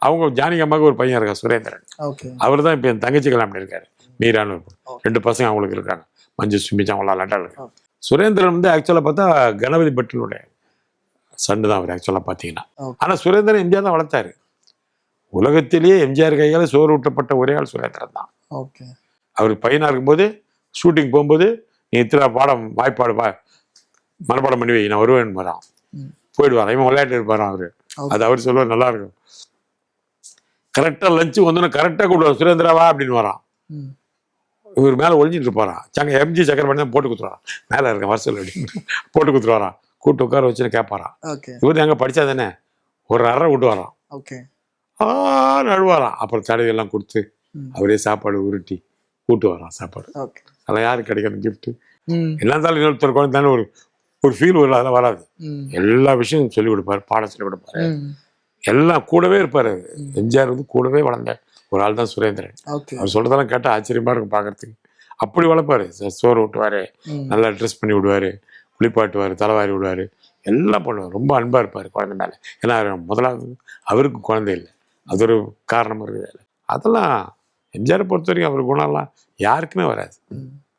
அவங்க ஜானகி அம்மாவுக்கு ஒரு பையன் இருக்கா சுரேந்திரன். அவர் தான் இப்போ என் தங்கச்சி கல்யாணம் பண்ணியிருக்காரு. மீரான்னு 2 பசங்க அவங்களுக்கு இருக்காங்க. மஞ்சு சுமிச்சா அவங்களா லண்டாவில் இருக்காங்க. சுரேந்திரன் வந்து ஆக்சுவலாக பார்த்தா கணபதி பட்டனுடைய சண்டு தான் அவர் ஆக்சுவலாக பார்த்தீங்கன்னா. ஆனால் சுரேந்திரன் எம்ஜிஆர் தான் வளர்த்தாரு. உலகத்திலேயே எம்ஜிஆர் கையால் சோறு ஊட்டப்பட்ட ஒரே ஆள் சுரேந்திரன் தான். அவர் பையனாக இருக்கும்போது ஷூட்டிங் போகும்போது நீ இத்தனை பாடம் வாய்ப்பாடு மனப்பாடம் பண்ணி வை, நான் வருவேன் வரான். போயிடுவார், இவன் விளையாட்டு இருப்பாரான் அவரு. அது அவர் சொல்லுவார், நல்லா இருக்கும். கரெக்டாக லஞ்சு வந்தோன்னா கரெக்டாக கூப்பிடுவார், சுரேந்திராவா அப்படின்னு வரான். இவர் மேலே ஒழிஞ்சிட்டு இருப்பாரான். எம்ஜி சக்கரை பண்ணி தான் போட்டு கொடுத்துருவாரான். மேலே இருக்கேன் வருஷம் அப்படின்னு போட்டு கொடுத்துருவாரான். கூப்பிட்டு உட்கார வச்சுன்னு கேட்பாரான். இவர் எங்கே படித்தா தானே ஒரு அரை விட்டு வரான். அழுவாராம். அப்புறம் தடவையெல்லாம் கொடுத்து அவரே சாப்பாடு உருட்டி கூட்டு வரான் சாப்பாடு. அதெல்லாம் யாருக்கு கிடைக்கணும் கிஃப்ட்டு. எல்லாம் இருந்தாலும் இன்னொருத்தர் குழந்தை தானே ஒரு ஃபீல் வரும். அதெல்லாம் வராது. எல்லா விஷயமும் சொல்லிக் கொடுப்பாரு, பாடம் சொல்லிக் கொடுப்பாரு, எல்லாம் கூடவே இருப்பாரு. எம்ஜிஆர் வந்து கூடவே வளர்ந்த ஒரு ஆள் தான் சுரேந்திரன். அவர் சொல்றதெல்லாம் கேட்டால் ஆச்சரியமா இருக்கும் பார்க்கறதுக்கு. அப்படி வளர்ப்பாரு. சோறு ஊட்டுவாரு, நல்லா ட்ரெஸ் பண்ணி விடுவாரு, குளிப்பாட்டுவார், தலைவாரி விடுவார், எல்லாம் பண்ணுவார். ரொம்ப அன்பாக இருப்பார் குழந்தை மேலே. ஏன்னா முதலாவது அவருக்கு குழந்தை இல்லை, அது ஒரு காரணம் இருக்குது. அதெல்லாம் எம்ஜிஆரை பொறுத்த வரைக்கும் அவர் குணம்லாம் யாருக்குமே வராது.